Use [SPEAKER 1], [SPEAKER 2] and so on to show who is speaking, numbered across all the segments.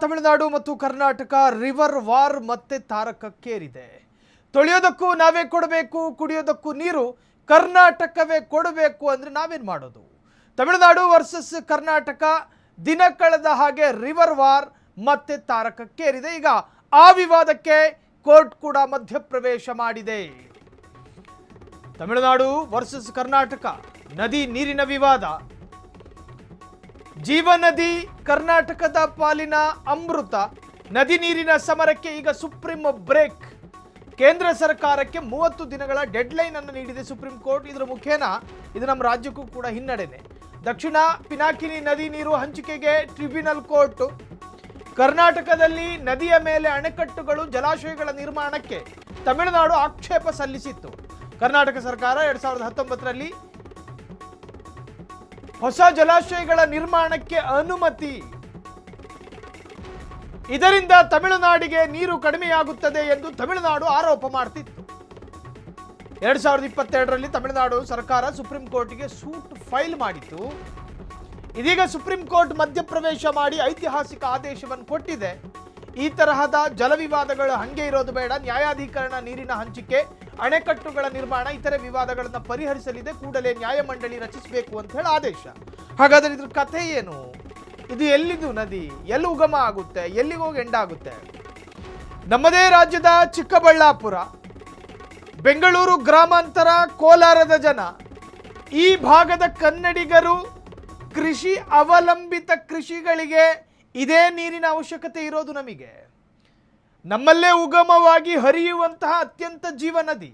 [SPEAKER 1] ತಮಿಳುನಾಡು ಮತ್ತು Karnataka river war ಮತ್ತೆ ತಾರಕಕ್ಕೇರಿದೆ. ತೊಳೆಯೋದಕ್ಕೂ ನಾವೇ ಕೊಡಬೇಕು, ಕುಡಿಯೋದಕ್ಕೂ ನೀರು ಕರ್ನಾಟಕವೇ ಕೊಡಬೇಕು ಅಂದ್ರೆ ನಾವೇನು ಮಾಡೋದು? ತಮಿಳುನಾಡು ವರ್ಸಸ್ ಕರ್ನಾಟಕ ದಿನ ಕಳೆದ ಹಾಗೆ ರಿವರ್ ವಾರ್ ಮತ್ತೆ ತಾರಕಕ್ಕೇರಿದೆ. ಈಗ ಆ ವಿವಾದಕ್ಕೆ ಕೋರ್ಟ್ ಕೂಡ ಮಧ್ಯಪ್ರವೇಶ ಮಾಡಿದೆ. ತಮಿಳುನಾಡು ವರ್ಸಸ್ ಕರ್ನಾಟಕ ನದಿ ನೀರಿನ ವಿವಾದ. ಜೀವನದಿ ಕರ್ನಾಟಕದ ಪಾಲಿನ ಅಮೃತ. ನದಿ ನೀರಿನ ಸಮರಕ್ಕೆ ಈಗ ಸುಪ್ರೀಂ ಬ್ರೇಕ್. ಕೇಂದ್ರ ಸರ್ಕಾರಕ್ಕೆ 30 ದಿನಗಳ ಡೆಡ್ಲೈನ್ ಅನ್ನು ನೀಡಿದೆ ಸುಪ್ರೀಂ ಕೋರ್ಟ್. ಇದರ ಮುಖೇನ ಇದು ನಮ್ಮ ರಾಜ್ಯಕ್ಕೂ ಕೂಡ ಹಿನ್ನಡೆನೆ. ದಕ್ಷಿಣ ಪಿನಾಕಿನಿ ನದಿ ನೀರು ಹಂಚಿಕೆಗೆ ಟ್ರಿಬ್ಯುನಲ್ ಕೋರ್ಟ್. ಕರ್ನಾಟಕದಲ್ಲಿ ನದಿಯ ಮೇಲೆ ಅಣೆಕಟ್ಟುಗಳು ಜಲಾಶಯಗಳ ನಿರ್ಮಾಣಕ್ಕೆ ತಮಿಳುನಾಡು ಆಕ್ಷೇಪ ಸಲ್ಲಿಸಿತ್ತು. ಕರ್ನಾಟಕ ಸರ್ಕಾರ 2019ರಲ್ಲಿ ಹೊಸ ಜಲಾಶಯಗಳ ನಿರ್ಮಾಣಕ್ಕೆ ಅನುಮತಿ. ಇದರಿಂದ ತಮಿಳುನಾಡಿಗೆ ನೀರು ಕಡಿಮೆಯಾಗುತ್ತದೆ ಎಂದು ತಮಿಳುನಾಡು ಆರೋಪ ಮಾಡ್ತಿತ್ತು. 2022ರಲ್ಲಿ ತಮಿಳುನಾಡು ಸರ್ಕಾರ ಸುಪ್ರೀಂ ಕೋರ್ಟ್ಗೆ ಸೂಟ್ ಫೈಲ್ ಮಾಡಿತ್ತು. ಇದೀಗ ಸುಪ್ರೀಂ ಕೋರ್ಟ್ ಮಧ್ಯಪ್ರವೇಶ ಮಾಡಿ ಐತಿಹಾಸಿಕ ಆದೇಶವನ್ನು ಕೊಟ್ಟಿದೆ. ಈ ತರಹದ ಜಲವಿವಾದಗಳು ಹಂಗೆ ಇರೋದು ಬೇಡ, ನ್ಯಾಯಾಧೀಕರಣ ನೀರಿನ ಹಂಚಿಕೆ, ಅಣೆಕಟ್ಟುಗಳ ನಿರ್ಮಾಣ ಇತರೆ ವಿವಾದಗಳನ್ನು ಪರಿಹರಿಸಲಿದೆ, ಕೂಡಲೇ ನ್ಯಾಯಮಂಡಳಿ ರಚಿಸಬೇಕು ಅಂತ ಹೇಳಿ ಆದೇಶ. ಹಾಗಾದ್ರೆ ಇದ್ರ ಕಥೆ ಏನು? ಇದು ಎಲ್ಲಿದು ನದಿ? ಎಲ್ಲಿ ಉಗಮ ಆಗುತ್ತೆ? ಎಲ್ಲಿಗೆ ಹೋಗಿ ಎಂಡ್ ಆಗುತ್ತೆ? ನಮ್ಮದೇ ರಾಜ್ಯದ ಚಿಕ್ಕಬಳ್ಳಾಪುರ, ಬೆಂಗಳೂರು ಗ್ರಾಮಾಂತರ, ಕೋಲಾರದ ಜನ, ಈ ಭಾಗದ ಕನ್ನಡಿಗರು ಕೃಷಿ ಅವಲಂಬಿತ ಕೃಷಿಗಳಿಗೆ ಇದೇ ನೀರಿನ ಅವಶ್ಯಕತೆ ಇರೋದು. ನಮಗೆ ನಮ್ಮಲ್ಲೇ ಉಗಮವಾಗಿ ಹರಿಯುವಂತಹ ಅತ್ಯಂತ ಜೀವನದಿ.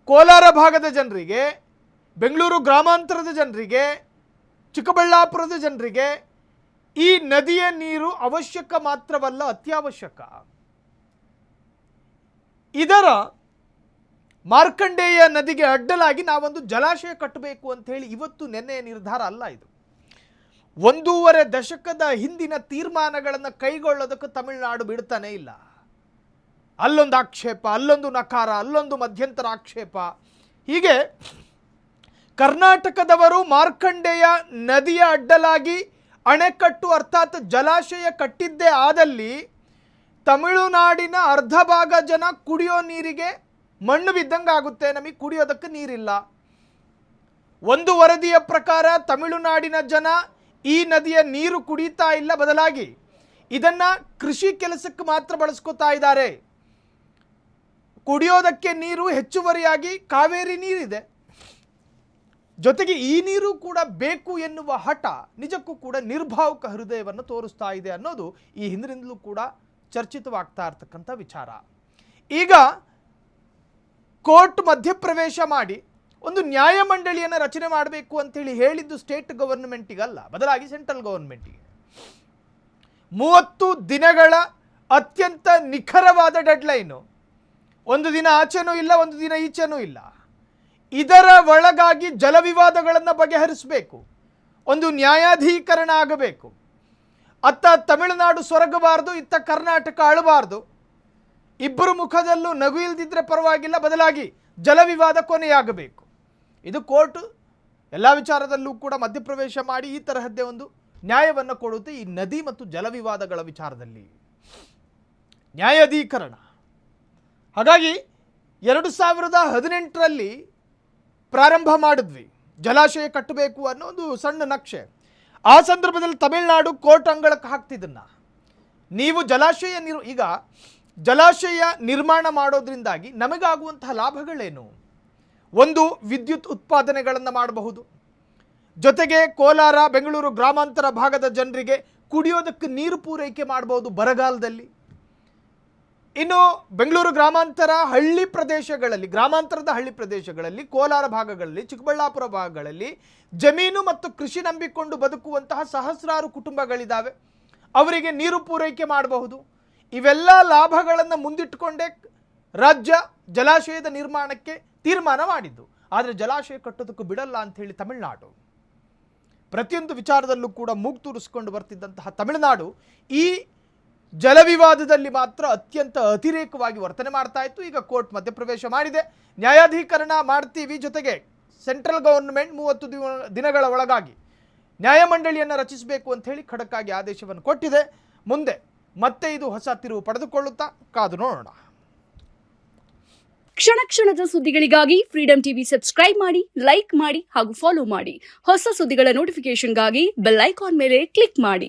[SPEAKER 1] ಕೋಲಾರ ಭಾಗದ ಜನರಿಗೆ, ಬೆಂಗಳೂರು ಗ್ರಾಮಾಂತರದ ಜನರಿಗೆ, ಚಿಕ್ಕಬಳ್ಳಾಪುರದ ಜನರಿಗೆ ಈ ನದಿಯ ನೀರು ಅವಶ್ಯಕ ಮಾತ್ರವಲ್ಲ, ಅತ್ಯವಶ್ಯಕ. ಇದರ ಮಾರ್ಕಂಡೇಯ ನದಿಗೆ ಅಡ್ಡಲಾಗಿ ನಾವೊಂದು ಜಲಾಶಯ ಕಟ್ಟಬೇಕು ಅಂತ ಹೇಳಿ ಇವತ್ತು ನೆನ್ನೆಯ ನಿರ್ಧಾರ ಅಲ್ಲ. ಇದು 1.5 ದಶಕದ ಹಿಂದಿನ ತೀರ್ಮಾನಗಳನ್ನು ಕೈಗೊಳ್ಳೋದಕ್ಕೆ ತಮಿಳುನಾಡು ಬಿಡ್ತಾನೆ ಇಲ್ಲ. ಅಲ್ಲೊಂದು ಆಕ್ಷೇಪ, ಅಲ್ಲೊಂದು ನಕಾರ, ಅಲ್ಲೊಂದು ಮಧ್ಯಂತರ ಆಕ್ಷೇಪ. ಹೀಗೆ ಕರ್ನಾಟಕದವರು ಮಾರ್ಕಂಡೇಯ ನದಿಯ ಅಡ್ಡಲಾಗಿ ಅಣೆಕಟ್ಟು ಅರ್ಥಾತ್ ಜಲಾಶಯ ಕಟ್ಟಿದ್ದೇ ಆದಲ್ಲಿ ತಮಿಳುನಾಡಿನ ಅರ್ಧ ಭಾಗ ಜನ ಕುಡಿಯೋ ನೀರಿಗೆ ಮಣ್ಣು ಬಿದ್ದಂಗೆ ಆಗುತ್ತೆ. ನಮಗೆ ಕುಡಿಯೋದಕ್ಕೆ ನೀರಿಲ್ಲ. ಒಂದು ವರದಿಯ ಪ್ರಕಾರ ತಮಿಳುನಾಡಿನ ಜನ ಈ ನದಿಯ ನೀರು ಕುಡಿತಾ ಇಲ್ಲ, ಬದಲಾಗಿ ಇದನ್ನ ಕೃಷಿ ಕೆಲಸಕ್ಕೆ ಮಾತ್ರ ಬಳಸ್ಕೊತಾ ಇದ್ದಾರೆ. ಕುಡಿಯೋದಕ್ಕೆ ನೀರು ಹೆಚ್ಚುವರಿಯಾಗಿ ಕಾವೇರಿ ನೀರಿದೆ. ಜೊತೆಗೆ ಈ ನೀರು ಕೂಡ ಬೇಕು ಎನ್ನುವ ಹಠ ನಿಜಕ್ಕೂ ಕೂಡ ನಿರ್ಭಾವುಕ ಹೃದಯವನ್ನು ತೋರಿಸ್ತಾ ಇದೆ ಅನ್ನೋದು ಈ ಹಿಂದಿನಿಂದಲೂ ಕೂಡ ಚರ್ಚಿತವಾಗ್ತಾ ಇರ್ತಕ್ಕಂಥ ವಿಚಾರ. ಈಗ ಕೋರ್ಟ್ ಮಧ್ಯಪ್ರವೇಶ ಮಾಡಿ ಒಂದು ನ್ಯಾಯಮಂಡಳಿಯನ್ನು ರಚನೆ ಮಾಡಬೇಕು ಅಂತೇಳಿ ಹೇಳಿದ್ದು ಸ್ಟೇಟ್ ಗವರ್ನಮೆಂಟಿಗಲ್ಲ, ಬದಲಾಗಿ ಸೆಂಟ್ರಲ್ ಗವರ್ನಮೆಂಟಿಗೆ. 30 ದಿನಗಳ ಅತ್ಯಂತ ನಿಖರವಾದ ಡೆಡ್ಲೈನು. ಒಂದು ದಿನ ಆಚೆನೂ ಇಲ್ಲ, ಒಂದು ದಿನ ಈಚೆನೂ ಇಲ್ಲ. ಇದರ ಒಳಗಾಗಿ ಜಲವಿವಾದಗಳನ್ನು ಬಗೆಹರಿಸಬೇಕು, ಒಂದು ನ್ಯಾಯಾಧೀಕರಣ ಆಗಬೇಕು. ಅತ್ತ ತಮಿಳುನಾಡು ಸೊರಗಬಾರ್ದು, ಇತ್ತ ಕರ್ನಾಟಕ ಅಳಬಾರ್ದು. ಇಬ್ಬರು ಮುಖದಲ್ಲೂ ನಗು ಇಲ್ದಿದ್ರೆ ಪರವಾಗಿಲ್ಲ, ಬದಲಾಗಿ ಜಲವಿವಾದ ಕೊನೆಯಾಗಬೇಕು. ಇದು ಕೋರ್ಟ್ ಎಲ್ಲ ವಿಚಾರದಲ್ಲೂ ಕೂಡ ಮಧ್ಯಪ್ರವೇಶ ಮಾಡಿ ಈ ತರಹದ್ದೇ ಒಂದು ನ್ಯಾಯವನ್ನು ಕೊಡುತ್ತೆ. ಈ ನದಿ ಮತ್ತು ಜಲವಿವಾದಗಳ ವಿಚಾರದಲ್ಲಿ ನ್ಯಾಯಾಧೀಕರಣ. ಹಾಗಾಗಿ 2018ರಲ್ಲಿ ಪ್ರಾರಂಭ ಮಾಡಿದ್ವಿ ಜಲಾಶಯ ಕಟ್ಟಬೇಕು ಅನ್ನೋ ಒಂದು ಸಣ್ಣ ನಕ್ಷೆ. ಆ ಸಂದರ್ಭದಲ್ಲಿ ತಮಿಳುನಾಡು ಕೋರ್ಟ್ ಅಂಗಳಕ್ಕೆ ಹಾಕ್ತಿದ್ದನ್ನ ನೀವು ಜಲಾಶಯ ಈಗ ಜಲಾಶಯ ನಿರ್ಮಾಣ ಮಾಡೋದ್ರಿಂದಾಗಿ ನಮಗಾಗುವಂತಹ ಲಾಭಗಳೇನು? ಒಂದು, ವಿದ್ಯುತ್ ಉತ್ಪಾದನೆಗಳನ್ನು ಮಾಡಬಹುದು. ಜೊತೆಗೆ ಕೋಲಾರ, ಬೆಂಗಳೂರು ಗ್ರಾಮಾಂತರ ಭಾಗದ ಜನರಿಗೆ ಕುಡಿಯೋದಕ್ಕೆ ನೀರು ಪೂರೈಕೆ ಮಾಡಬಹುದು ಬರಗಾಲದಲ್ಲಿ. ಇನ್ನು ಬೆಂಗಳೂರು ಗ್ರಾಮಾಂತರ ಹಳ್ಳಿ ಪ್ರದೇಶಗಳಲ್ಲಿ, ಗ್ರಾಮಾಂತರದ ಹಳ್ಳಿ ಪ್ರದೇಶಗಳಲ್ಲಿ, ಕೋಲಾರ ಭಾಗಗಳಲ್ಲಿ, ಚಿಕ್ಕಬಳ್ಳಾಪುರ ಭಾಗಗಳಲ್ಲಿ ಜಮೀನು ಮತ್ತು ಕೃಷಿ ನಂಬಿಕೊಂಡು ಬದುಕುವಂತಹ ಸಹಸ್ರಾರು ಕುಟುಂಬಗಳಿದ್ದಾವೆ. ಅವರಿಗೆ ನೀರು ಪೂರೈಕೆ ಮಾಡಬಹುದು. ಇವೆಲ್ಲ ಲಾಭಗಳನ್ನು ಮುಂದಿಟ್ಟುಕೊಂಡೇ ರಾಜ್ಯ ಜಲಾಶಯದ ನಿರ್ಮಾಣಕ್ಕೆ ತೀರ್ಮಾನ ಮಾಡಿದ್ದು. ಆದರೆ ಜಲಾಶಯ ಕಟ್ಟೋದಕ್ಕೂ ಬಿಡಲ್ಲ ಅಂಥೇಳಿ ತಮಿಳುನಾಡು ಪ್ರತಿಯೊಂದು ವಿಚಾರದಲ್ಲೂ ಕೂಡ ಮೂಗು ತೂರಿಸಿಕೊಂಡು ಬರ್ತಿದ್ದಂತಹ ತಮಿಳುನಾಡು ಈ ಜಲವಿವಾದದಲ್ಲಿ ಮಾತ್ರ ಅತ್ಯಂತ ಅತಿರೇಕವಾಗಿ ವರ್ತನೆ ಮಾಡ್ತಾ ಇತ್ತು. ಈಗ ಕೋರ್ಟ್ ಮಧ್ಯಪ್ರವೇಶ ಮಾಡಿದೆ, ನ್ಯಾಯಾಧೀಕರಣ ಮಾಡ್ತೀವಿ, ಜೊತೆಗೆ ಸೆಂಟ್ರಲ್ ಗವರ್ನಮೆಂಟ್ 30 ದಿನಗಳ ಒಳಗಾಗಿ ನ್ಯಾಯಮಂಡಳಿಯನ್ನು ರಚಿಸಬೇಕು ಅಂತ ಹೇಳಿ ಖಡಕ್ಕಾಗಿ ಆದೇಶವನ್ನು ಕೊಟ್ಟಿದೆ. ಮುಂದೆ ಮತ್ತೆ ಇದು ಹೊಸ ತಿರುವು ಪಡೆದುಕೊಳ್ಳುತ್ತಾ ಕಾದು ನೋಡೋಣ.
[SPEAKER 2] ಕ್ಷಣ ಕ್ಷಣದ ಸುದ್ದಿಗಳಿಗಾಗಿ ಫ್ರೀಡಂ ಟಿವಿ ಸಬ್ಸ್ಕ್ರೈಬ್ ಮಾಡಿ, ಲೈಕ್ ಮಾಡಿ ಹಾಗೂ ಫಾಲೋ ಮಾಡಿ. ಹೊಸ ಸುದ್ದಿಗಳ ನೋಟಿಫಿಕೇಶನ್ಗಾಗಿ ಬೆಲ್ ಐಕಾನ್ ಮೇಲೆ ಕ್ಲಿಕ್ ಮಾಡಿ.